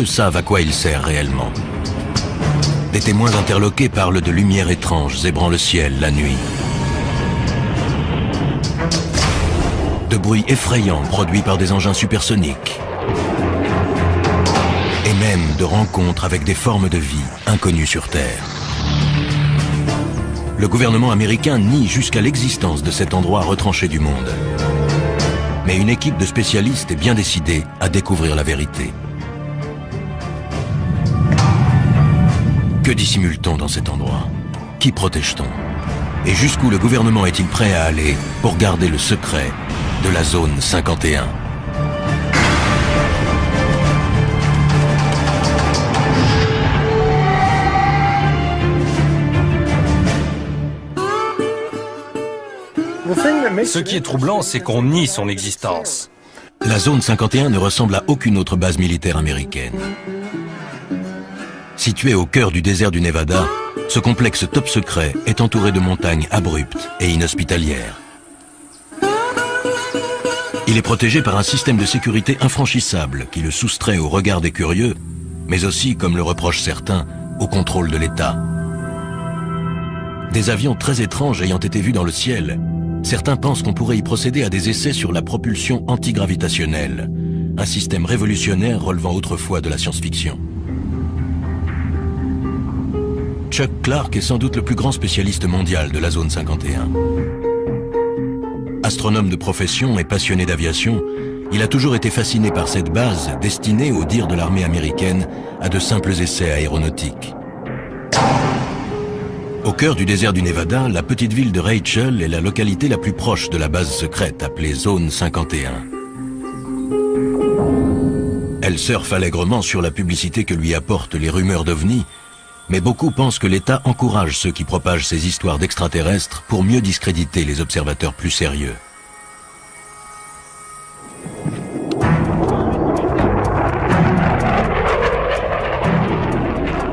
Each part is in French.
savent à quoi il sert réellement. Des témoins interloqués parlent de lumières étranges zébrant le ciel la nuit. De bruits effrayants produits par des engins supersoniques. Et même de rencontres avec des formes de vie inconnues sur Terre. Le gouvernement américain nie jusqu'à l'existence de cet endroit retranché du monde. Mais une équipe de spécialistes est bien décidée à découvrir la vérité. Que dissimule-t-on dans cet endroit? Qui protège-t-on? Et jusqu'où le gouvernement est-il prêt à aller pour garder le secret de la zone 51? Ce qui est troublant, c'est qu'on nie son existence. La zone 51 ne ressemble à aucune autre base militaire américaine. Situé au cœur du désert du Nevada, ce complexe top secret est entouré de montagnes abruptes et inhospitalières. Il est protégé par un système de sécurité infranchissable qui le soustrait au regard des curieux, mais aussi, comme le reprochent certains, au contrôle de l'État. Des avions très étranges ayant été vus dans le ciel, certains pensent qu'on pourrait y procéder à des essais sur la propulsion antigravitationnelle, un système révolutionnaire relevant autrefois de la science-fiction. Chuck Clark est sans doute le plus grand spécialiste mondial de la zone 51. Astronome de profession et passionné d'aviation, il a toujours été fasciné par cette base destinée, au dire de l'armée américaine, à de simples essais aéronautiques. Au cœur du désert du Nevada, la petite ville de Rachel est la localité la plus proche de la base secrète appelée Zone 51. Elle surfe allègrement sur la publicité que lui apportent les rumeurs d'OVNI, mais beaucoup pensent que l'État encourage ceux qui propagent ces histoires d'extraterrestres pour mieux discréditer les observateurs plus sérieux.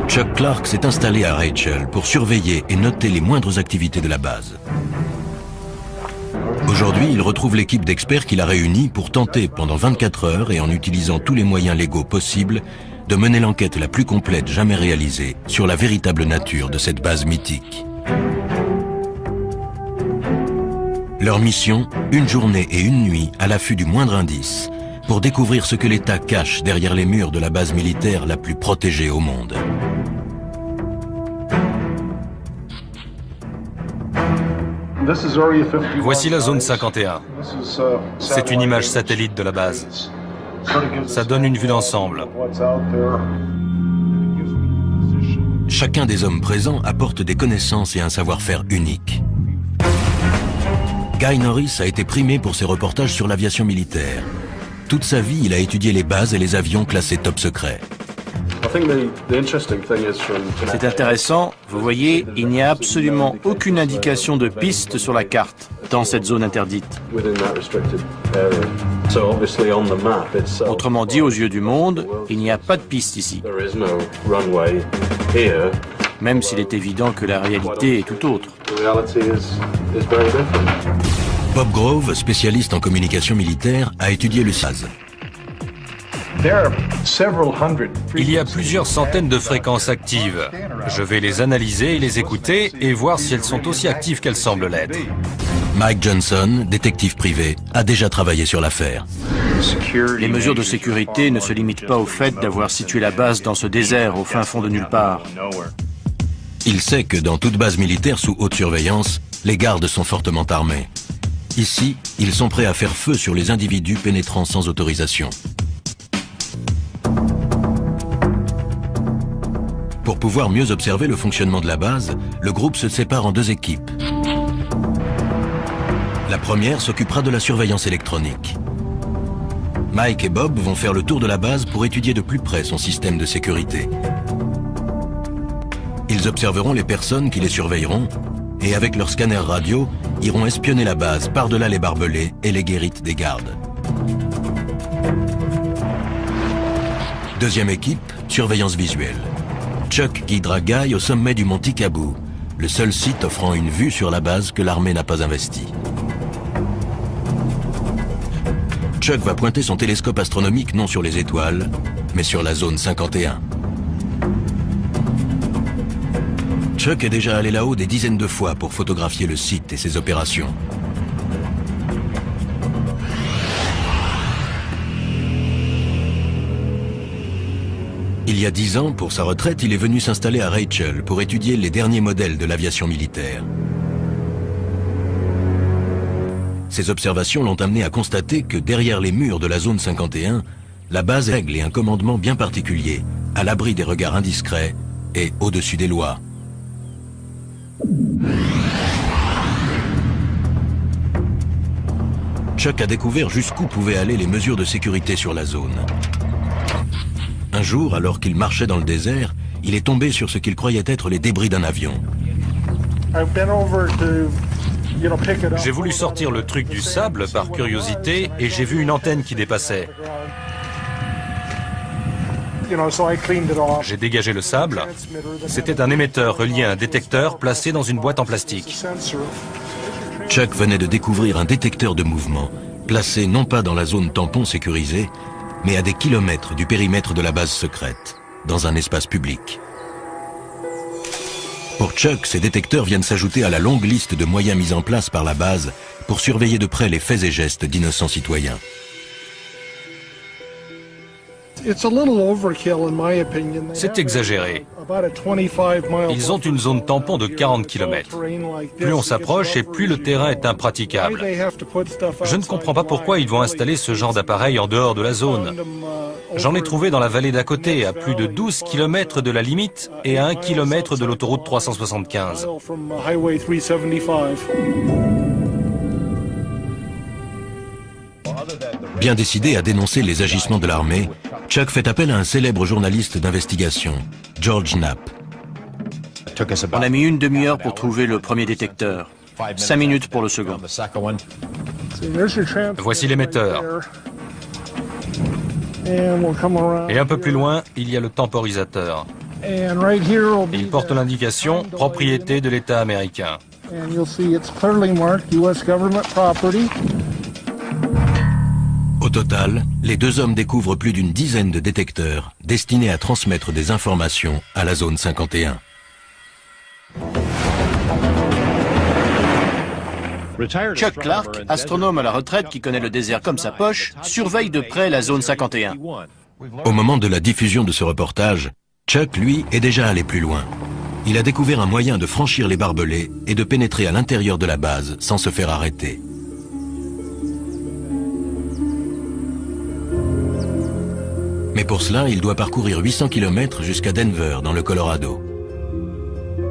Chuck Clark s'est installé à Rachel pour surveiller et noter les moindres activités de la base. Aujourd'hui, il retrouve l'équipe d'experts qu'il a réunie pour tenter pendant 24 heures et en utilisant tous les moyens légaux possibles de mener l'enquête la plus complète jamais réalisée sur la véritable nature de cette base mythique. Leur mission, une journée et une nuit à l'affût du moindre indice, pour découvrir ce que l'État cache derrière les murs de la base militaire la plus protégée au monde. Voici la zone 51. C'est une image satellite de la base. Ça donne une vue d'ensemble. Chacun des hommes présents apporte des connaissances et un savoir-faire unique. Guy Norris a été primé pour ses reportages sur l'aviation militaire. Toute sa vie, il a étudié les bases et les avions classés top secret. C'est intéressant, vous voyez, il n'y a absolument aucune indication de piste sur la carte dans cette zone interdite. Autrement dit, aux yeux du monde, il n'y a pas de piste ici. Même s'il est évident que la réalité est tout autre. Bob Grove, spécialiste en communication militaire, a étudié le SAZ. Il y a plusieurs centaines de fréquences actives. Je vais les analyser et les écouter et voir si elles sont aussi actives qu'elles semblent l'être. Mike Johnson, détective privé, a déjà travaillé sur l'affaire. Les mesures de sécurité ne se limitent pas au fait d'avoir situé la base dans ce désert au fin fond de nulle part. Il sait que dans toute base militaire sous haute surveillance, les gardes sont fortement armés. Ici, ils sont prêts à faire feu sur les individus pénétrant sans autorisation. Pour pouvoir mieux observer le fonctionnement de la base, le groupe se sépare en deux équipes. La première s'occupera de la surveillance électronique. Mike et Bob vont faire le tour de la base pour étudier de plus près son système de sécurité. Ils observeront les personnes qui les surveilleront et avec leur scanner radio, iront espionner la base par-delà les barbelés et les guérites des gardes. Deuxième équipe, surveillance visuelle. Chuck guidera Guy au sommet du mont Tikabou, le seul site offrant une vue sur la base que l'armée n'a pas investie. Chuck va pointer son télescope astronomique non sur les étoiles, mais sur la zone 51. Chuck est déjà allé là-haut des dizaines de fois pour photographier le site et ses opérations. Il y a 10 ans, pour sa retraite, il est venu s'installer à Rachel pour étudier les derniers modèles de l'aviation militaire. Ses observations l'ont amené à constater que derrière les murs de la zone 51, la base règle et un commandement bien particulier, à l'abri des regards indiscrets et au-dessus des lois. Chuck a découvert jusqu'où pouvaient aller les mesures de sécurité sur la zone. Un jour, alors qu'il marchait dans le désert, il est tombé sur ce qu'il croyait être les débris d'un avion. J'ai voulu sortir le truc du sable par curiosité et j'ai vu une antenne qui dépassait. J'ai dégagé le sable. C'était un émetteur relié à un détecteur placé dans une boîte en plastique. Chuck venait de découvrir un détecteur de mouvement, placé non pas dans la zone tampon sécurisée, mais à des kilomètres du périmètre de la base secrète, dans un espace public. Pour Chuck, ces détecteurs viennent s'ajouter à la longue liste de moyens mis en place par la base pour surveiller de près les faits et gestes d'innocents citoyens. C'est exagéré. Ils ont une zone tampon de 40 km. Plus on s'approche et plus le terrain est impraticable. Je ne comprends pas pourquoi ils vont installer ce genre d'appareil en dehors de la zone. J'en ai trouvé dans la vallée d'à côté, à plus de 12 km de la limite et à 1 km de l'autoroute 375. Bien décidé à dénoncer les agissements de l'armée, Chuck fait appel à un célèbre journaliste d'investigation, George Knapp. On a mis une demi-heure pour trouver le premier détecteur. 5 minutes pour le second. Voici l'émetteur. Et un peu plus loin, il y a le temporisateur. Il porte l'indication « Propriété de l'État américain ». Au total, les deux hommes découvrent plus d'une dizaine de détecteurs destinés à transmettre des informations à la zone 51. Chuck Clark, astronome à la retraite qui connaît le désert comme sa poche, surveille de près la zone 51. Au moment de la diffusion de ce reportage, Chuck, lui, est déjà allé plus loin. Il a découvert un moyen de franchir les barbelés et de pénétrer à l'intérieur de la base sans se faire arrêter. Mais pour cela, il doit parcourir 800 km jusqu'à Denver, dans le Colorado.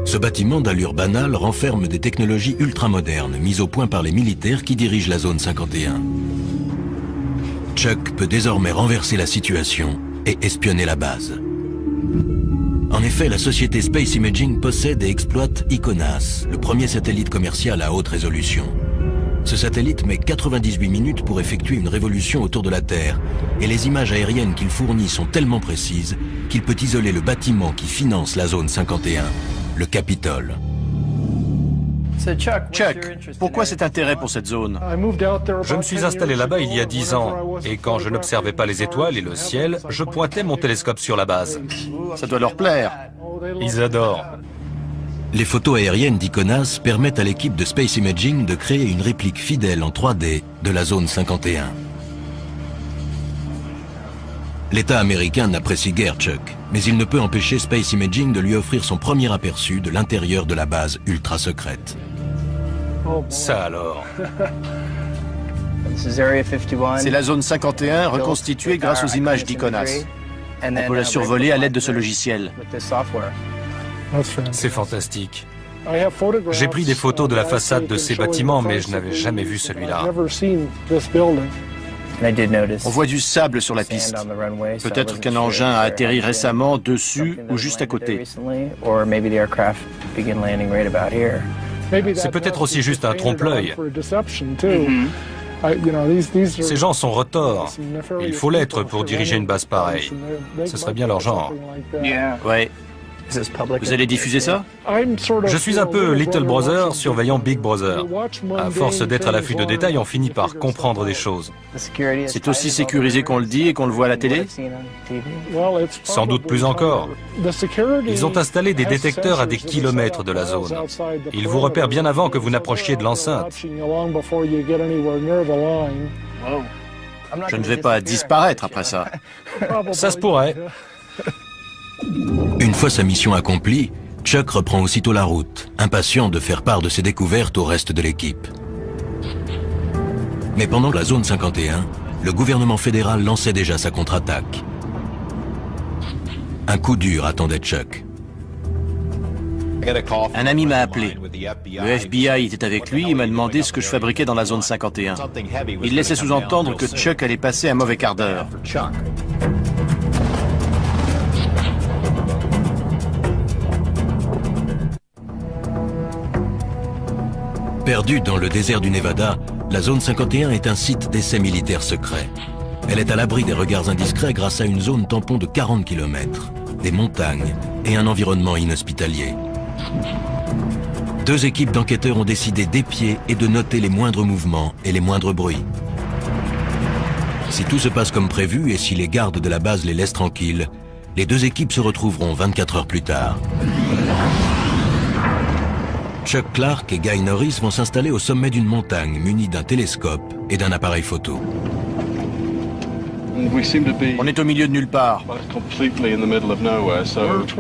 Ce bâtiment d'allure banale renferme des technologies ultramodernes mises au point par les militaires qui dirigent la zone 51. Chuck peut désormais renverser la situation et espionner la base. En effet, la société Space Imaging possède et exploite ICONAS, le premier satellite commercial à haute résolution. Ce satellite met 98 minutes pour effectuer une révolution autour de la Terre, et les images aériennes qu'il fournit sont tellement précises qu'il peut isoler le bâtiment qui finance la zone 51, le Capitole. Chuck, pourquoi cet intérêt pour cette zone? Je me suis installé là-bas il y a 10 ans, et quand je n'observais pas les étoiles et le ciel, je pointais mon télescope sur la base. Ça doit leur plaire. Ils adorent. Les photos aériennes d'ICONAS permettent à l'équipe de Space Imaging de créer une réplique fidèle en 3D de la zone 51. L'État américain n'apprécie guère Chuck, mais il ne peut empêcher Space Imaging de lui offrir son premier aperçu de l'intérieur de la base ultra secrète. Ça alors. C'est la zone 51 reconstituée grâce aux images d'ICONAS. On peut la survoler à l'aide de ce logiciel. C'est fantastique. J'ai pris des photos de la façade de ces bâtiments, mais je n'avais jamais vu celui-là. On voit du sable sur la piste. Peut-être qu'un engin a atterri récemment dessus ou juste à côté. C'est peut-être aussi juste un trompe-l'œil. Ces gens sont retors. Il faut l'être pour diriger une base pareille. Ce serait bien leur genre. Ouais. Vous allez diffuser ça? Je suis un peu Little Brother surveillant Big Brother. À force d'être à l'affût de détails, on finit par comprendre des choses. C'est aussi sécurisé qu'on le dit et qu'on le voit à la télé? Sans doute plus encore. Ils ont installé des détecteurs à des kilomètres de la zone. Ils vous repèrent bien avant que vous n'approchiez de l'enceinte. Je ne vais pas disparaître après ça. Ça se pourrait. Une fois sa mission accomplie, Chuck reprend aussitôt la route, impatient de faire part de ses découvertes au reste de l'équipe. Mais pendant la zone 51, le gouvernement fédéral lançait déjà sa contre-attaque. Un coup dur attendait Chuck. Un ami m'a appelé. Le FBI était avec lui et m'a demandé ce que je fabriquais dans la zone 51. Il laissait sous-entendre que Chuck allait passer un mauvais quart d'heure. Perdue dans le désert du Nevada, la zone 51 est un site d'essai militaire secret. Elle est à l'abri des regards indiscrets grâce à une zone tampon de 40 km, des montagnes et un environnement inhospitalier. Deux équipes d'enquêteurs ont décidé d'épier et de noter les moindres mouvements et les moindres bruits. Si tout se passe comme prévu et si les gardes de la base les laissent tranquilles, les deux équipes se retrouveront 24 heures plus tard. Chuck Clark et Guy Norris vont s'installer au sommet d'une montagne munis d'un télescope et d'un appareil photo. On est au milieu de nulle part.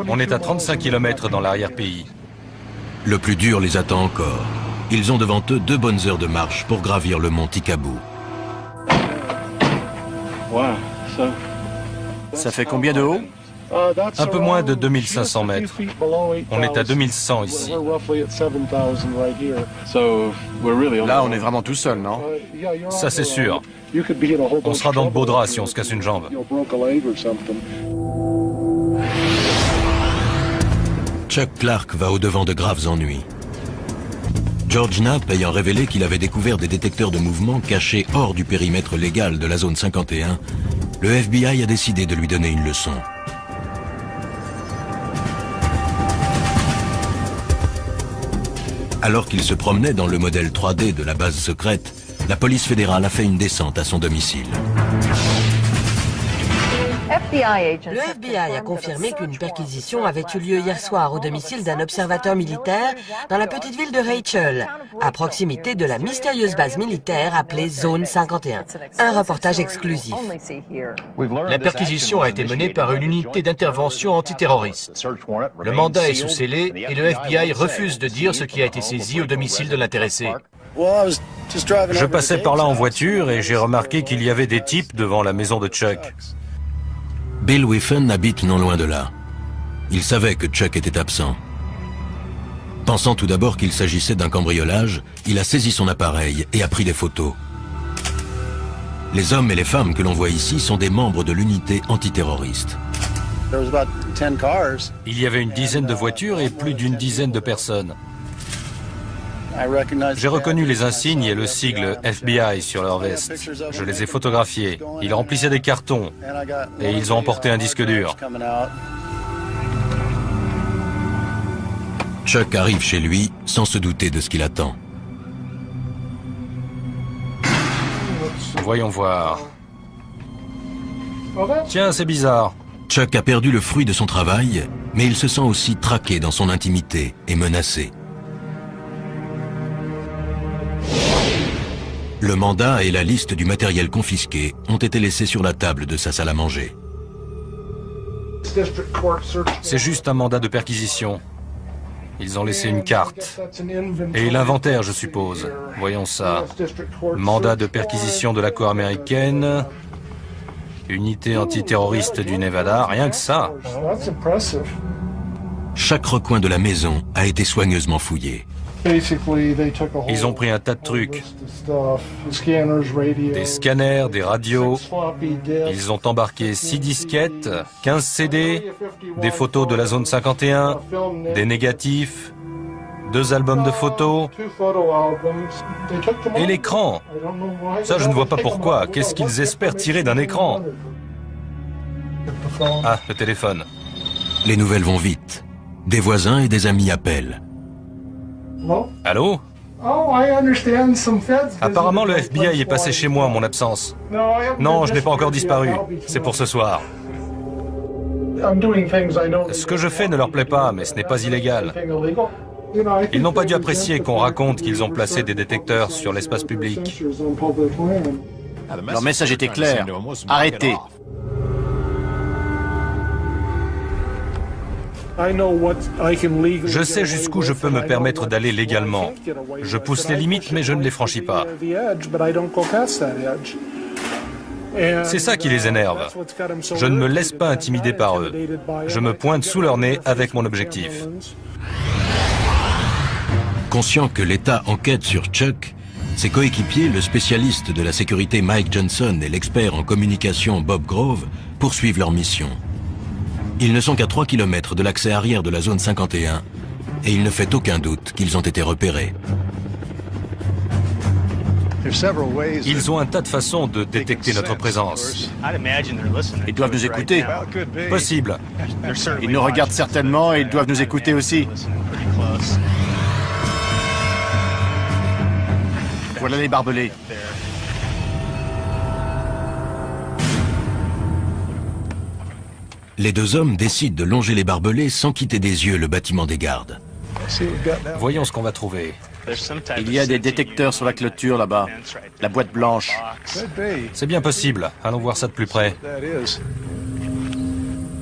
On est à 35 km dans l'arrière-pays. Le plus dur les attend encore. Ils ont devant eux 2 bonnes heures de marche pour gravir le mont Tikabou. Ça fait combien de haut? Un peu moins de 2500 mètres. On est à 2100 ici. Là, on est vraiment tout seul, non? Ça, c'est sûr. On sera dans de beaux draps si on se casse une jambe. Chuck Clark va au-devant de graves ennuis. George Knapp ayant révélé qu'il avait découvert des détecteurs de mouvement cachés hors du périmètre légal de la zone 51, le FBI a décidé de lui donner une leçon. Alors qu'il se promenait dans le modèle 3D de la base secrète, la police fédérale a fait une descente à son domicile. Le FBI a confirmé qu'une perquisition avait eu lieu hier soir au domicile d'un observateur militaire dans la petite ville de Rachel, à proximité de la mystérieuse base militaire appelée Zone 51. Un reportage exclusif. La perquisition a été menée par une unité d'intervention antiterroriste. Le mandat est sous scellé et le FBI refuse de dire ce qui a été saisi au domicile de l'intéressé. Je passais par là en voiture et j'ai remarqué qu'il y avait des types devant la maison de Chuck. Bill Whiffen habite non loin de là. Il savait que Chuck était absent. Pensant tout d'abord qu'il s'agissait d'un cambriolage, il a saisi son appareil et a pris des photos. Les hommes et les femmes que l'on voit ici sont des membres de l'unité antiterroriste. Il y avait une dizaine de voitures et plus d'une dizaine de personnes. J'ai reconnu les insignes et le sigle FBI sur leur veste. Je les ai photographiés. Ils remplissaient des cartons et ils ont emporté un disque dur. Chuck arrive chez lui sans se douter de ce qu'il attend. Voyons voir. Tiens, c'est bizarre. Chuck a perdu le fruit de son travail, mais il se sent aussi traqué dans son intimité et menacé. Le mandat et la liste du matériel confisqué ont été laissés sur la table de sa salle à manger. C'est juste un mandat de perquisition. Ils ont laissé une carte. Et l'inventaire, je suppose. Voyons ça. Mandat de perquisition de la Cour américaine. Unité antiterroriste du Nevada. Rien que ça. Chaque recoin de la maison a été soigneusement fouillé. Ils ont pris un tas de trucs. Des scanners, des radios. Ils ont embarqué 6 disquettes, 15 CD, des photos de la zone 51, des négatifs, 2 albums de photos et l'écran. Ça, je ne vois pas pourquoi. Qu'est-ce qu'ils espèrent tirer d'un écran? Ah, le téléphone. Les nouvelles vont vite. Des voisins et des amis appellent. Allô? Apparemment, le FBI est passé chez moi en mon absence. Non, je n'ai pas encore disparu. C'est pour ce soir. Ce que je fais ne leur plaît pas, mais ce n'est pas illégal. Ils n'ont pas dû apprécier qu'on raconte qu'ils ont placé des détecteurs sur l'espace public. Leur message était clair. Arrêtez. Je sais jusqu'où je peux me permettre d'aller légalement. Je pousse les limites, mais je ne les franchis pas. C'est ça qui les énerve. Je ne me laisse pas intimider par eux. Je me pointe sous leur nez avec mon objectif. Conscient que l'État enquête sur Chuck, ses coéquipiers, le spécialiste de la sécurité Mike Johnson et l'expert en communication Bob Grove, poursuivent leur mission. Ils ne sont qu'à 3 km de l'accès arrière de la zone 51 et il ne fait aucun doute qu'ils ont été repérés. Ils ont un tas de façons de détecter notre présence. Ils doivent nous écouter. Possible. Ils nous regardent certainement et ils doivent nous écouter aussi. Voilà les barbelés. Les deux hommes décident de longer les barbelés sans quitter des yeux le bâtiment des gardes. Voyons ce qu'on va trouver. Il y a des détecteurs sur la clôture là-bas. La boîte blanche. C'est bien possible. Allons voir ça de plus près.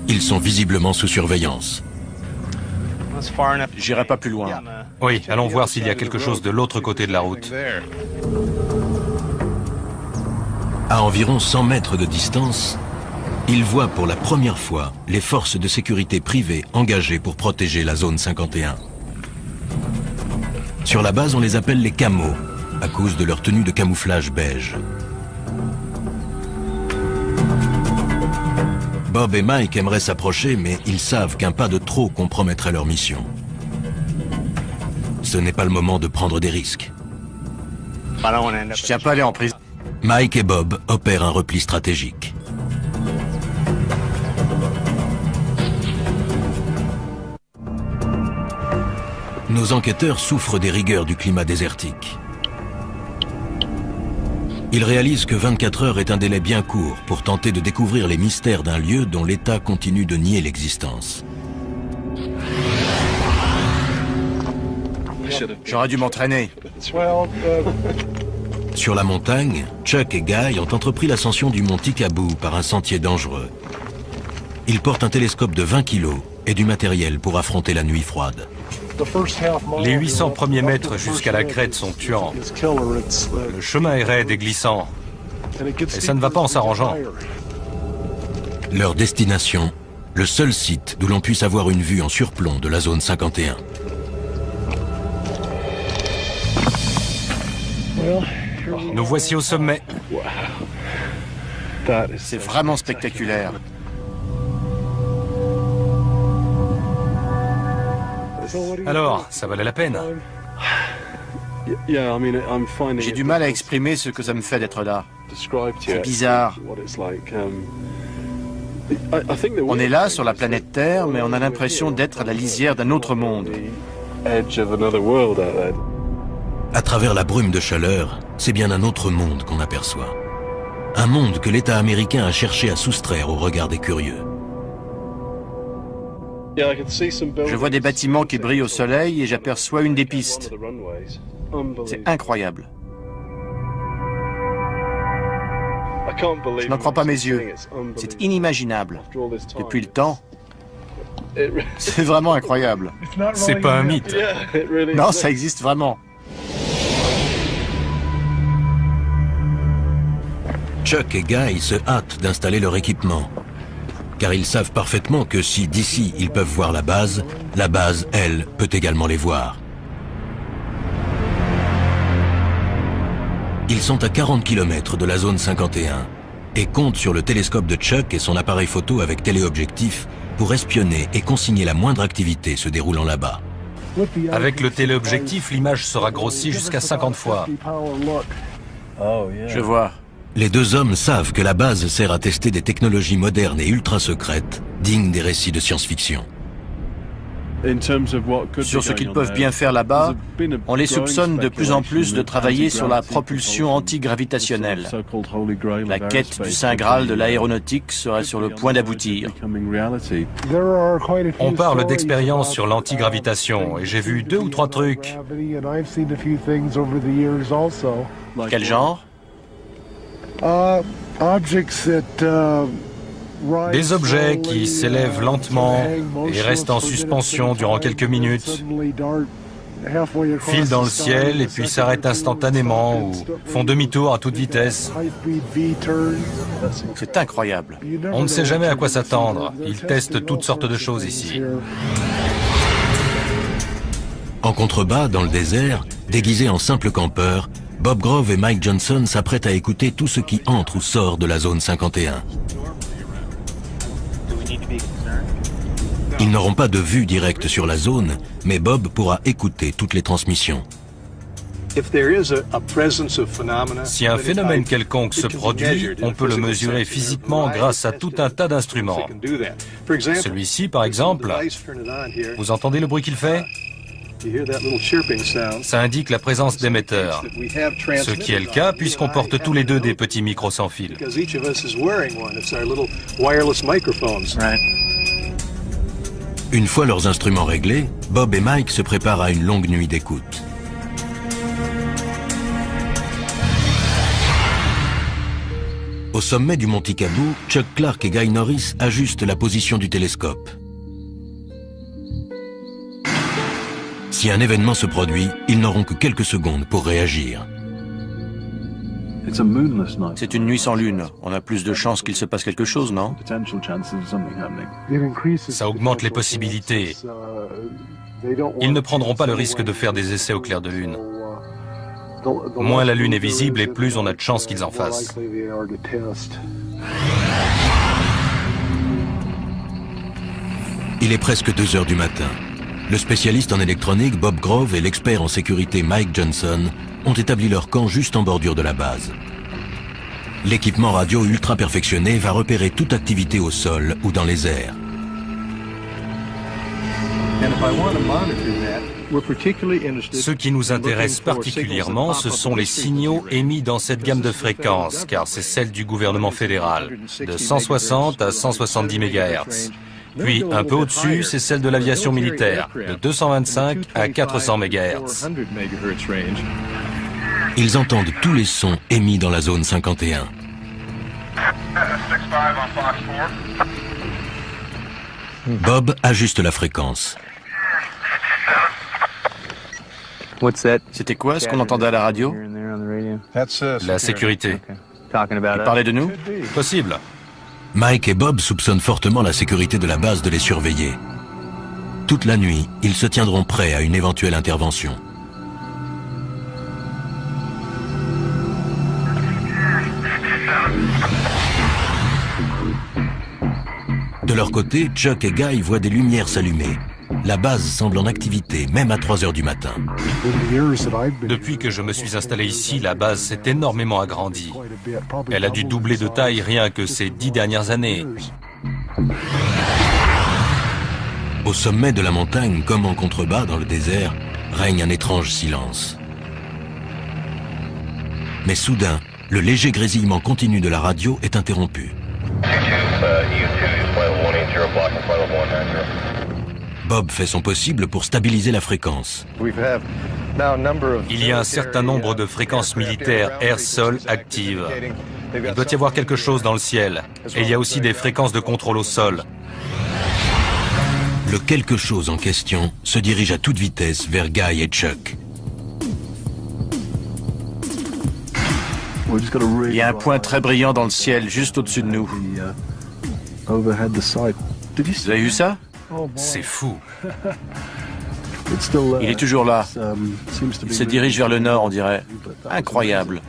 Ils sont visiblement sous surveillance. J'irai pas plus loin. Oui, allons voir s'il y a quelque chose de l'autre côté de la route. À environ 100 mètres de distance, ils voient pour la première fois les forces de sécurité privées engagées pour protéger la zone 51. Sur la base, on les appelle les camos, à cause de leur tenue de camouflage beige. Bob et Mike aimeraient s'approcher, mais ils savent qu'un pas de trop compromettrait leur mission. Ce n'est pas le moment de prendre des risques. Je tiens pas à aller en prison. Mike et Bob opèrent un repli stratégique. Nos enquêteurs souffrent des rigueurs du climat désertique. Ils réalisent que 24 heures est un délai bien court pour tenter de découvrir les mystères d'un lieu dont l'État continue de nier l'existence. J'aurais dû m'entraîner. Sur la montagne, Chuck et Guy ont entrepris l'ascension du mont Tikaboo par un sentier dangereux. Ils portent un télescope de 20 kg et du matériel pour affronter la nuit froide. Les 800 premiers mètres jusqu'à la crête sont tuants. Le chemin est raide et glissant. Et ça ne va pas en s'arrangeant. Leur destination, le seul site d'où l'on puisse avoir une vue en surplomb de la zone 51. Nous voici au sommet. C'est vraiment spectaculaire. Alors, ça valait la peine. J'ai du mal à exprimer ce que ça me fait d'être là. C'est bizarre. On est là, sur la planète Terre, mais on a l'impression d'être à la lisière d'un autre monde. À travers la brume de chaleur, c'est bien un autre monde qu'on aperçoit. Un monde que l'État américain a cherché à soustraire au regard des curieux. Je vois des bâtiments qui brillent au soleil et j'aperçois une des pistes. C'est incroyable. Je n'en crois pas mes yeux. C'est inimaginable. Depuis le temps, c'est vraiment incroyable. C'est pas un mythe. Non, ça existe vraiment. Chuck et Guy se hâtent d'installer leur équipement. Car ils savent parfaitement que si d'ici ils peuvent voir la base, elle, peut également les voir. Ils sont à 40 km de la zone 51 et comptent sur le télescope de Chuck et son appareil photo avec téléobjectif pour espionner et consigner la moindre activité se déroulant là-bas. Avec le téléobjectif, l'image sera grossie jusqu'à 50 fois. Je vois. Les deux hommes savent que la base sert à tester des technologies modernes et ultra secrètes, dignes des récits de science-fiction. Sur ce qu'ils peuvent bien faire là-bas, on les soupçonne de plus en plus de travailler sur la propulsion antigravitationnelle. La quête du Saint Graal de l'aéronautique serait sur le point d'aboutir. On parle d'expérience sur l'antigravitation et j'ai vu 2 ou 3 trucs. Quel genre? Des objets qui s'élèvent lentement et restent en suspension durant quelques minutes, filent dans le ciel et puis s'arrêtent instantanément ou font demi-tour à toute vitesse. C'est incroyable. On ne sait jamais à quoi s'attendre. Ils testent toutes sortes de choses ici. En contrebas, dans le désert, déguisés en simples campeurs, Bob Grove et Mike Johnson s'apprêtent à écouter tout ce qui entre ou sort de la zone 51. Ils n'auront pas de vue directe sur la zone, mais Bob pourra écouter toutes les transmissions. Si un phénomène quelconque se produit, on peut le mesurer physiquement grâce à tout un tas d'instruments. Celui-ci, par exemple, vous entendez le bruit qu'il fait? Ça indique la présence d'émetteurs, ce qui est le cas puisqu'on porte tous les deux des petits micros sans fil. Une fois leurs instruments réglés, Bob et Mike se préparent à une longue nuit d'écoute. Au sommet du mont Tikabou, Chuck Clark et Guy Norris ajustent la position du télescope. Si un événement se produit, ils n'auront que quelques secondes pour réagir. C'est une nuit sans lune. On a plus de chances qu'il se passe quelque chose, non? Ça augmente les possibilités. Ils ne prendront pas le risque de faire des essais au clair de lune. Moins la lune est visible et plus on a de chances qu'ils en fassent. Il est presque 2 heures du matin. Le spécialiste en électronique Bob Grove et l'expert en sécurité Mike Johnson ont établi leur camp juste en bordure de la base. L'équipement radio ultra perfectionné va repérer toute activité au sol ou dans les airs. Ce qui nous intéresse particulièrement, ce sont les signaux émis dans cette gamme de fréquences, car c'est celle du gouvernement fédéral, de 160 à 170 MHz. Puis, un peu au-dessus, c'est celle de l'aviation militaire, de 225 à 400 MHz. Ils entendent tous les sons émis dans la zone 51. Bob ajuste la fréquence. C'était quoi ce qu'on entendait à la radio? La sécurité. Il parlait de nous? Possible. Mike et Bob soupçonnent fortement la sécurité de la base de les surveiller. Toute la nuit, ils se tiendront prêts à une éventuelle intervention. De leur côté, Chuck et Guy voient des lumières s'allumer. La base semble en activité, même à 3 heures du matin. Depuis que je me suis installé ici, la base s'est énormément agrandie. Elle a dû doubler de taille rien que ces 10 dernières années. Au sommet de la montagne, comme en contrebas dans le désert, règne un étrange silence. Mais soudain, le léger grésillement continu de la radio est interrompu. Bob fait son possible pour stabiliser la fréquence. Il y a un certain nombre de fréquences militaires air-sol actives. Il doit y avoir quelque chose dans le ciel. Et il y a aussi des fréquences de contrôle au sol. Le quelque chose en question se dirige à toute vitesse vers Guy et Chuck. Il y a un point très brillant dans le ciel, juste au-dessus de nous. Vous avez vu ça? C'est fou. Il est toujours là. Il se dirige vers le nord, on dirait. Incroyable.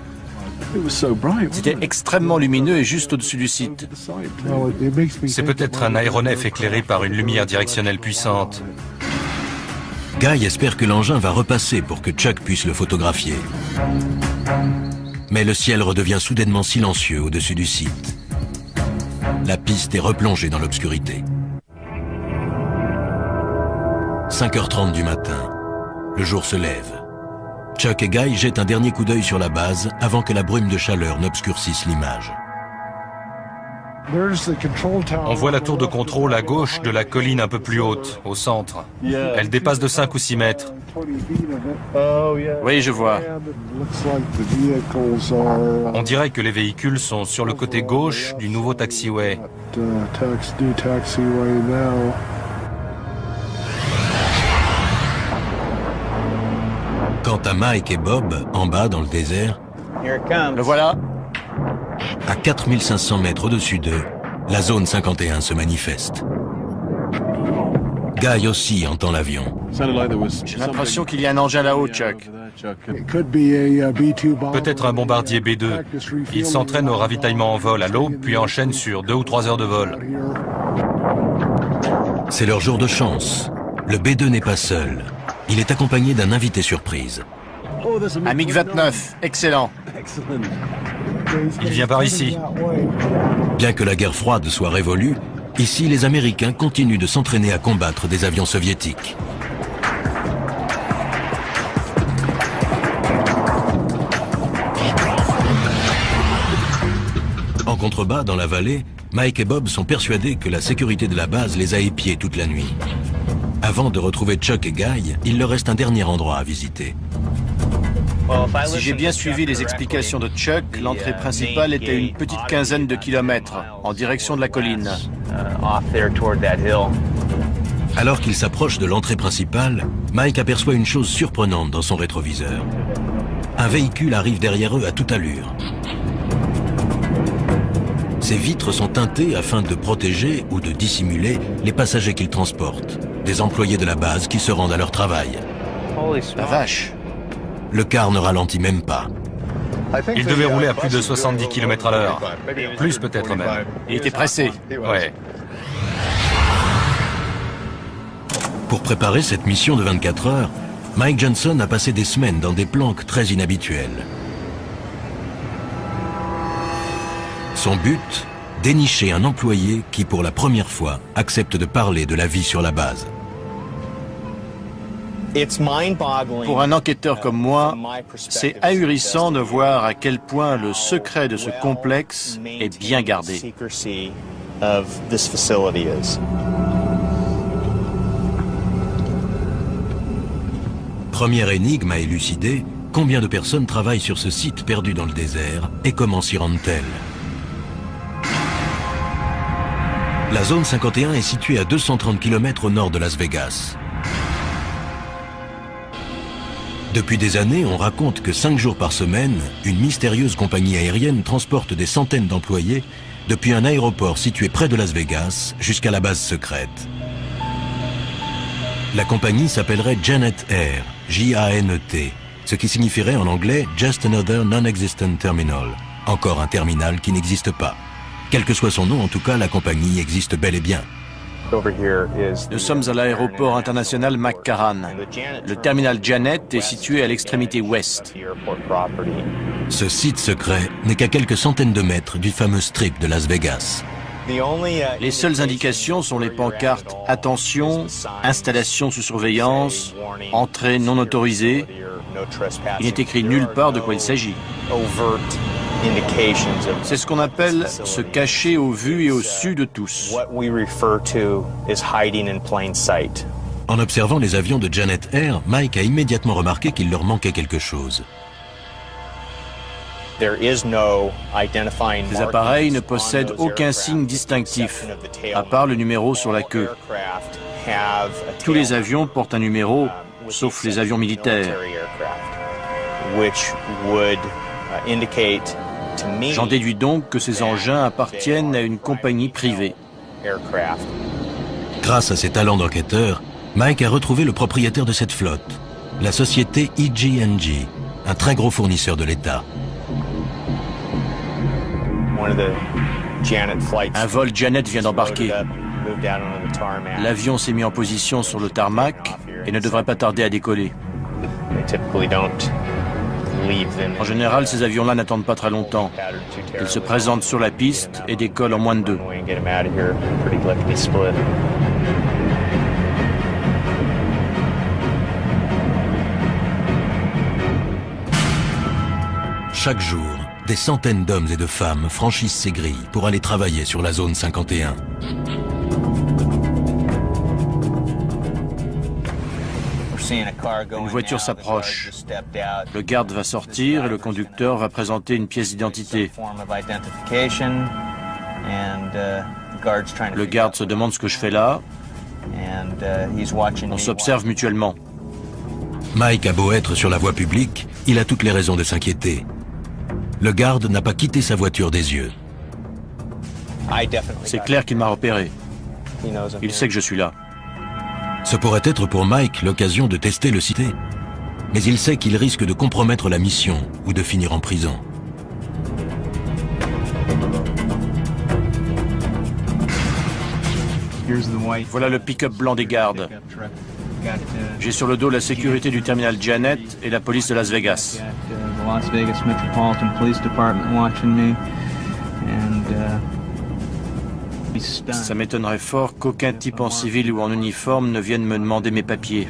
C'était extrêmement lumineux et juste au-dessus du site. C'est peut-être un aéronef éclairé par une lumière directionnelle puissante. Guy espère que l'engin va repasser pour que Chuck puisse le photographier. Mais le ciel redevient soudainement silencieux au-dessus du site. La piste est replongée dans l'obscurité. 5h30 du matin. Le jour se lève. Chuck et Guy jettent un dernier coup d'œil sur la base avant que la brume de chaleur n'obscurcisse l'image. On voit la tour de contrôle à gauche de la colline un peu plus haute, au centre. Elle dépasse de 5 ou 6 mètres. Oui, je vois. On dirait que les véhicules sont sur le côté gauche du nouveau taxiway. Quant à Mike et Bob, en bas dans le désert, Le voilà. à 4500 mètres au-dessus d'eux, la zone 51 se manifeste. Guy aussi entend l'avion. J'ai l'impression qu'il y a un engin là-haut, Chuck. Peut-être un bombardier B-2. Il s'entraîne au ravitaillement en vol à l'aube, puis enchaîne sur 2 ou 3 heures de vol. C'est leur jour de chance. Le B-2 n'est pas seul. Il est accompagné d'un invité surprise. Un MiG-29, excellent. Il vient par ici. Bien que la guerre froide soit révolue, ici les Américains continuent de s'entraîner à combattre des avions soviétiques. En contrebas, dans la vallée, Mike et Bob sont persuadés que la sécurité de la base les a épiés toute la nuit. Avant de retrouver Chuck et Guy, il leur reste un dernier endroit à visiter. Si j'ai bien suivi les explications de Chuck, l'entrée principale était à une petite quinzaine de kilomètres, en direction de la colline. Alors qu'ils s'approchent de l'entrée principale, Mike aperçoit une chose surprenante dans son rétroviseur. Un véhicule arrive derrière eux à toute allure. Ses vitres sont teintées afin de protéger ou de dissimuler les passagers qu'ils transportent, des employés de la base qui se rendent à leur travail. La vache. Le car ne ralentit même pas. Il devait rouler à plus de 70 km à l'heure. Plus peut-être même. Il était pressé. Ouais. Pour préparer cette mission de 24 heures, Mike Johnson a passé des semaines dans des planques très inhabituelles. Son but, dénicher un employé qui, pour la première fois, accepte de parler de la vie sur la base. Pour un enquêteur comme moi, c'est ahurissant de voir à quel point le secret de ce complexe est bien gardé. Première énigme à élucider, combien de personnes travaillent sur ce site perdu dans le désert et comment s'y rendent-elles? La zone 51 est située à 230 km au nord de Las Vegas. Depuis des années, on raconte que 5 jours par semaine, une mystérieuse compagnie aérienne transporte des centaines d'employés depuis un aéroport situé près de Las Vegas jusqu'à la base secrète. La compagnie s'appellerait Janet Air, J-A-N-E-T, ce qui signifierait en anglais « Just Another Non-Existent Terminal », encore un terminal qui n'existe pas. Quel que soit son nom, en tout cas, la compagnie existe bel et bien. Nous sommes à l'aéroport international McCarran. Le terminal Janet est situé à l'extrémité ouest. Ce site secret n'est qu'à quelques centaines de mètres du fameux strip de Las Vegas. Les seules indications sont les pancartes « Attention »,« Installation sous surveillance »,« Entrée non autorisée ». Il n'est écrit nulle part de quoi il s'agit. C'est ce qu'on appelle se cacher au vu et au su de tous. En observant les avions de Janet Air, Mike a immédiatement remarqué qu'il leur manquait quelque chose. Ces appareils ne possèdent aucun signe distinctif, à part le numéro sur la queue. Tous les avions portent un numéro, sauf les avions militaires. J'en déduis donc que ces engins appartiennent à une compagnie privée. Grâce à ses talents d'enquêteur, Mike a retrouvé le propriétaire de cette flotte, la société EG&G, un très gros fournisseur de l'État. Un vol Janet vient d'embarquer. L'avion s'est mis en position sur le tarmac et ne devrait pas tarder à décoller. En général, ces avions-là n'attendent pas très longtemps. Ils se présentent sur la piste et décollent en moins de 2. Chaque jour, des centaines d'hommes et de femmes franchissent ces grilles pour aller travailler sur la zone 51. Une voiture s'approche. Le garde va sortir et le conducteur va présenter une pièce d'identité. Le garde se demande ce que je fais là. On s'observe mutuellement. Mike a beau être sur la voie publique, il a toutes les raisons de s'inquiéter. Le garde n'a pas quitté sa voiture des yeux. C'est clair qu'il m'a repéré. Il sait que je suis là. Ce pourrait être pour Mike l'occasion de tester le cité. Mais il sait qu'il risque de compromettre la mission ou de finir en prison. Voilà le pick-up blanc des gardes. J'ai sur le dos la sécurité du terminal Janet et la police de Las Vegas. Ça m'étonnerait fort qu'aucun type en civil ou en uniforme ne vienne me demander mes papiers.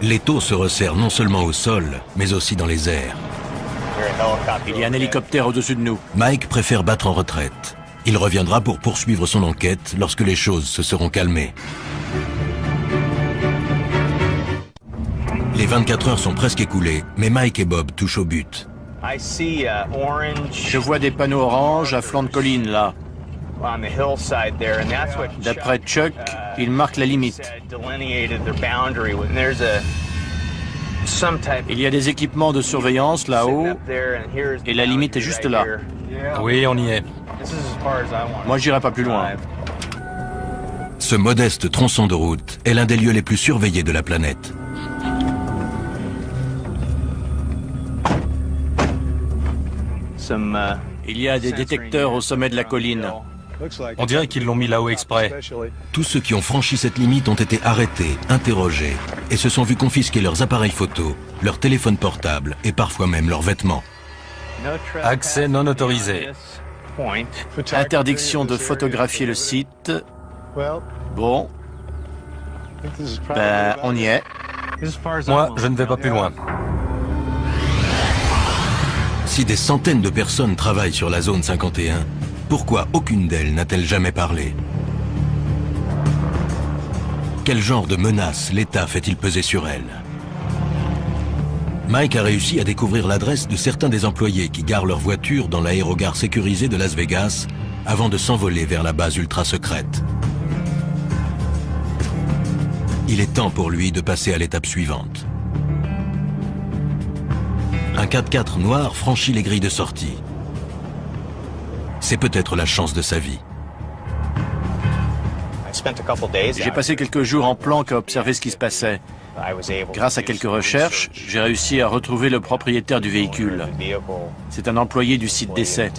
L'étau se resserre non seulement au sol, mais aussi dans les airs. Il y a un hélicoptère au-dessus de nous. Mike préfère battre en retraite. Il reviendra pour poursuivre son enquête lorsque les choses se seront calmées. Les 24 heures sont presque écoulées, mais Mike et Bob touchent au but. Je vois des panneaux orange à flanc de colline, là. D'après Chuck, ils marquent la limite. Il y a des équipements de surveillance là-haut, et la limite est juste là. Oui, on y est. Moi, j'irai pas plus loin. Ce modeste tronçon de route est l'un des lieux les plus surveillés de la planète. Il y a des détecteurs au sommet de la colline. On dirait qu'ils l'ont mis là-haut exprès. Tous ceux qui ont franchi cette limite ont été arrêtés, interrogés, et se sont vus confisquer leurs appareils photo, leurs téléphones portables et parfois même leurs vêtements. Accès non autorisé. Interdiction de photographier le site. Bon. Ben, on y est. Moi, je ne vais pas plus loin. Si des centaines de personnes travaillent sur la zone 51, pourquoi aucune d'elles n'a-t-elle jamais parlé? Quel genre de menace l'État fait-il peser sur elles? Mike a réussi à découvrir l'adresse de certains des employés qui garent leur voiture dans l'aérogare sécurisé de Las Vegas avant de s'envoler vers la base ultra secrète. Il est temps pour lui de passer à l'étape suivante. Un 4x4 noir franchit les grilles de sortie. C'est peut-être la chance de sa vie. J'ai passé quelques jours en planque à observer ce qui se passait. Grâce à quelques recherches, j'ai réussi à retrouver le propriétaire du véhicule. C'est un employé du site d'essai.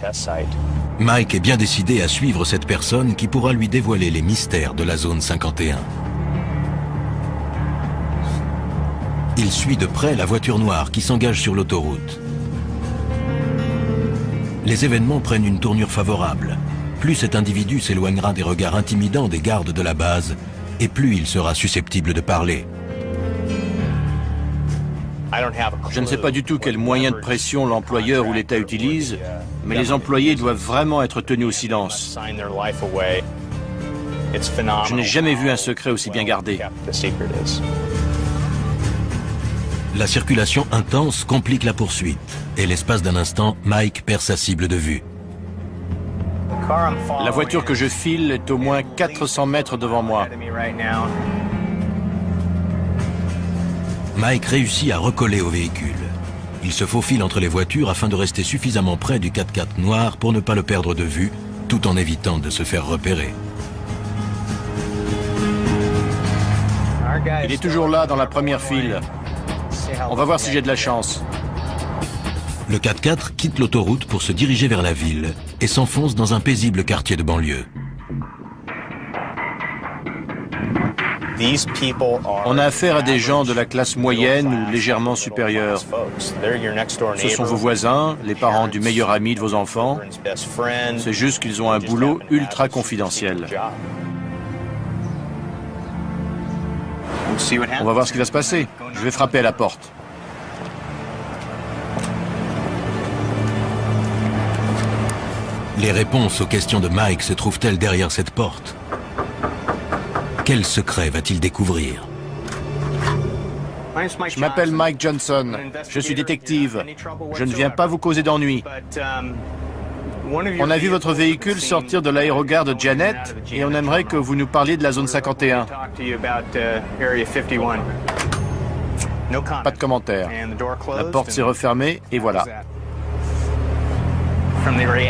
Mike est bien décidé à suivre cette personne qui pourra lui dévoiler les mystères de la zone 51. Il suit de près la voiture noire qui s'engage sur l'autoroute. Les événements prennent une tournure favorable. Plus cet individu s'éloignera des regards intimidants des gardes de la base, et plus il sera susceptible de parler. Je ne sais pas du tout quel moyen de pression l'employeur ou l'État utilise, mais les employés doivent vraiment être tenus au silence. Je n'ai jamais vu un secret aussi bien gardé. La circulation intense complique la poursuite, et l'espace d'un instant, Mike perd sa cible de vue. La voiture que je file est au moins 400 mètres devant moi. Mike réussit à recoller au véhicule. Il se faufile entre les voitures afin de rester suffisamment près du 4x4 noir pour ne pas le perdre de vue, tout en évitant de se faire repérer. Il est toujours là dans la première file. On va voir si j'ai de la chance. Le 4x4 quitte l'autoroute pour se diriger vers la ville et s'enfonce dans un paisible quartier de banlieue. On a affaire à des gens de la classe moyenne ou légèrement supérieure. Ce sont vos voisins, les parents du meilleur ami de vos enfants. C'est juste qu'ils ont un boulot ultra confidentiel. On va voir ce qui va se passer. Je vais frapper à la porte. Les réponses aux questions de Mike se trouvent-elles derrière cette porte? Quel secret va-t-il découvrir? Je m'appelle Mike Johnson. Je suis détective. Je ne viens pas vous causer d'ennuis. On a vu votre véhicule sortir de l'aérogare de Janet et on aimerait que vous nous parliez de la zone 51. Pas de commentaire. La porte s'est refermée et voilà.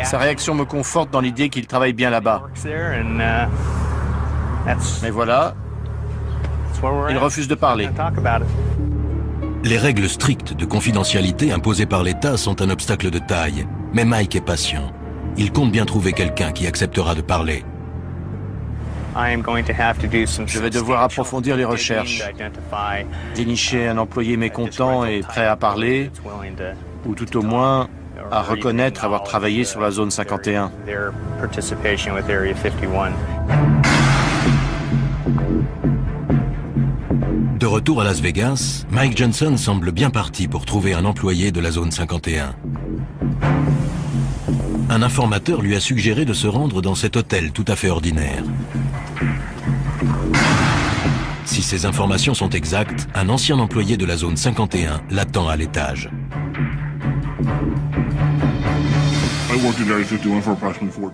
Sa réaction me conforte dans l'idée qu'il travaille bien là-bas. Mais voilà, il refuse de parler. Les règles strictes de confidentialité imposées par l'État sont un obstacle de taille. Mais Mike est patient. Il compte bien trouver quelqu'un qui acceptera de parler. Je vais devoir approfondir les recherches, dénicher un employé mécontent et prêt à parler, ou tout au moins à reconnaître avoir travaillé sur la zone 51. De retour à Las Vegas, Mike Johnson semble bien parti pour trouver un employé de la zone 51. Un informateur lui a suggéré de se rendre dans cet hôtel tout à fait ordinaire. Si ces informations sont exactes, un ancien employé de la zone 51 l'attend à l'étage.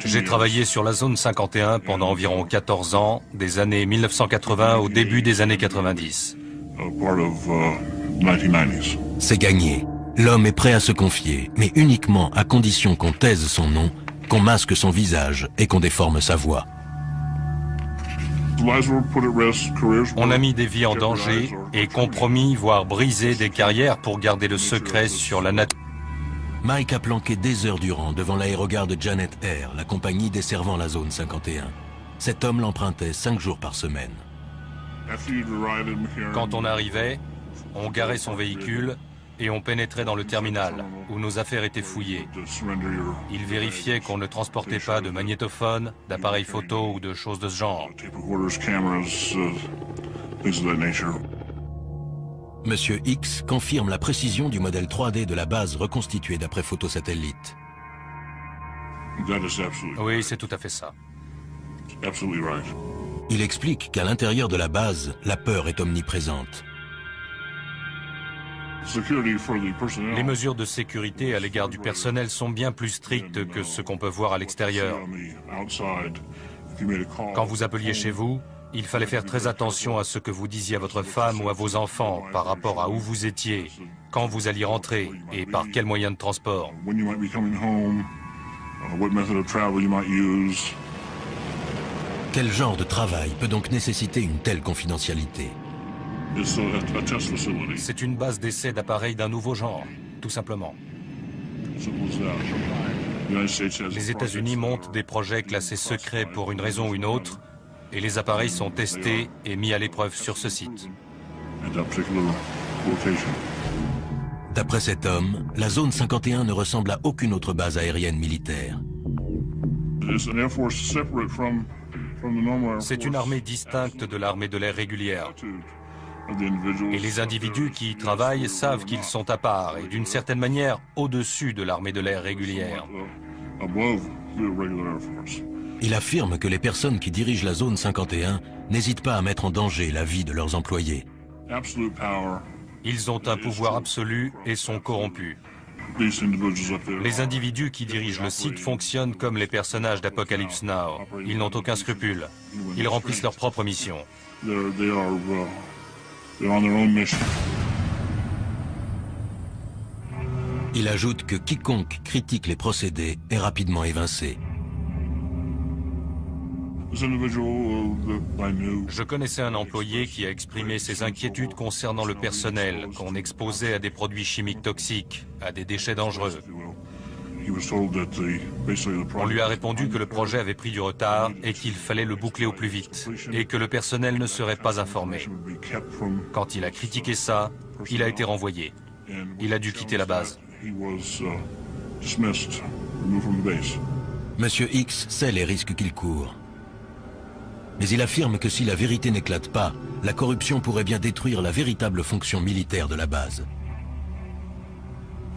J'ai travaillé sur la zone 51 pendant environ 14 ans, des années 1980 au début des années 90. C'est gagné. L'homme est prêt à se confier, mais uniquement à condition qu'on taise son nom, qu'on masque son visage et qu'on déforme sa voix. On a mis des vies en danger et compromis, voire brisé des carrières pour garder le secret sur la nature. Mike a planqué des heures durant devant l'aérogare de Janet Air, la compagnie desservant la zone 51. Cet homme l'empruntait 5 jours par semaine. Quand on arrivait, on garait son véhicule et on pénétrait dans le terminal, où nos affaires étaient fouillées. Il vérifiait qu'on ne transportait pas de magnétophone, d'appareils photo ou de choses de ce genre. Monsieur X confirme la précision du modèle 3D de la base reconstituée d'après photosatellite. Oui, c'est tout à fait ça. Il explique qu'à l'intérieur de la base, la peur est omniprésente. Les mesures de sécurité à l'égard du personnel sont bien plus strictes que ce qu'on peut voir à l'extérieur. Quand vous appeliez chez vous, il fallait faire très attention à ce que vous disiez à votre femme ou à vos enfants par rapport à où vous étiez, quand vous alliez rentrer et par quel moyen de transport. Quel genre de travail peut donc nécessiter une telle confidentialité? C'est une base d'essai d'appareils d'un nouveau genre, tout simplement. Les États-Unis montent des projets classés secrets pour une raison ou une autre, et les appareils sont testés et mis à l'épreuve sur ce site. D'après cet homme, la zone 51 ne ressemble à aucune autre base aérienne militaire. C'est une armée distincte de l'armée de l'air régulière. Et les individus qui y travaillent savent qu'ils sont à part et d'une certaine manière au-dessus de l'armée de l'air régulière. Il affirme que les personnes qui dirigent la zone 51 n'hésitent pas à mettre en danger la vie de leurs employés. Ils ont un pouvoir absolu et sont corrompus. Les individus qui dirigent le site fonctionnent comme les personnages d'Apocalypse Now. Ils n'ont aucun scrupule. Ils remplissent leur propre mission. Il ajoute que quiconque critique les procédés est rapidement évincé. Je connaissais un employé qui a exprimé ses inquiétudes concernant le personnel, qu'on exposait à des produits chimiques toxiques, à des déchets dangereux. On lui a répondu que le projet avait pris du retard et qu'il fallait le boucler au plus vite, et que le personnel ne serait pas informé. Quand il a critiqué ça, il a été renvoyé. Il a dû quitter la base. Monsieur X sait les risques qu'il court. Mais il affirme que si la vérité n'éclate pas, la corruption pourrait bien détruire la véritable fonction militaire de la base.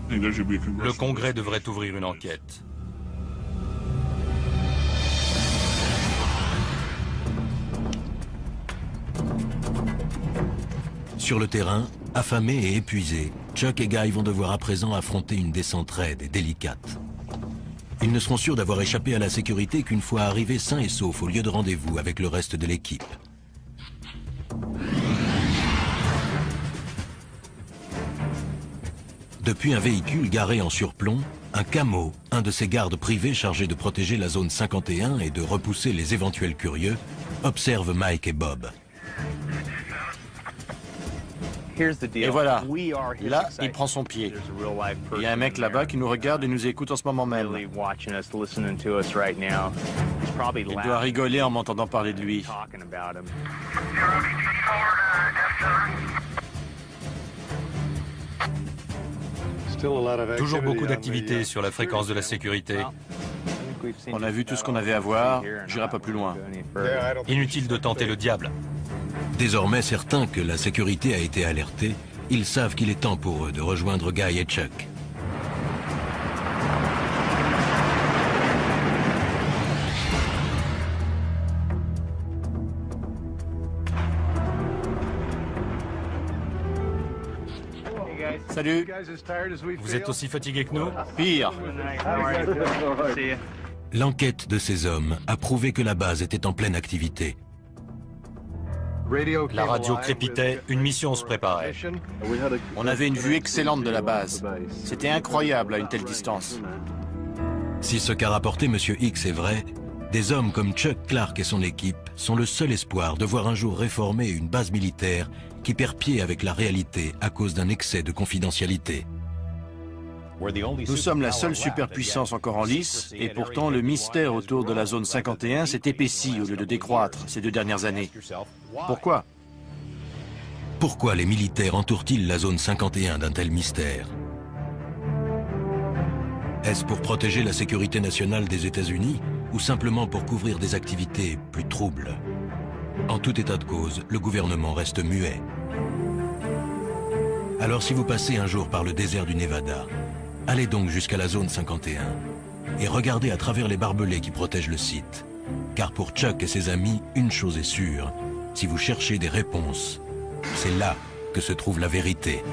Le Congrès devrait ouvrir une enquête. Sur le terrain, affamés et épuisés, Chuck et Guy vont devoir à présent affronter une descente raide et délicate. Ils ne seront sûrs d'avoir échappé à la sécurité qu'une fois arrivés sains et saufs au lieu de rendez-vous avec le reste de l'équipe. Depuis un véhicule garé en surplomb, un camo, un de ces gardes privés chargés de protéger la zone 51 et de repousser les éventuels curieux, observe Mike et Bob. Et voilà, là, il prend son pied. Il y a un mec là-bas qui nous regarde et nous écoute en ce moment même. Il doit rigoler en m'entendant parler de lui. Toujours beaucoup d'activités sur la fréquence de la sécurité. On a vu tout ce qu'on avait à voir, j'irai pas plus loin. Inutile de tenter le diable. Désormais certains que la sécurité a été alertée, ils savent qu'il est temps pour eux de rejoindre Guy et Chuck. Salut. Vous êtes aussi fatigué que nous? Pire. L'enquête de ces hommes a prouvé que la base était en pleine activité. La radio crépitait, une mission se préparait. On avait une vue excellente de la base. C'était incroyable à une telle distance. Si ce qu'a rapporté M. X est vrai, des hommes comme Chuck Clark et son équipe sont le seul espoir de voir un jour réformer une base militaire qui perd pied avec la réalité à cause d'un excès de confidentialité. Nous sommes la seule superpuissance encore en lice, et pourtant le mystère autour de la zone 51 s'est épaissi au lieu de décroître ces 2 dernières années. Pourquoi? Pourquoi les militaires entourent-ils la zone 51 d'un tel mystère? Est-ce pour protéger la sécurité nationale des États-Unis ou simplement pour couvrir des activités plus troubles? En tout état de cause, le gouvernement reste muet. Alors si vous passez un jour par le désert du Nevada, allez donc jusqu'à la zone 51 et regardez à travers les barbelés qui protègent le site. Car pour Chuck et ses amis, une chose est sûre, si vous cherchez des réponses, c'est là que se trouve la vérité.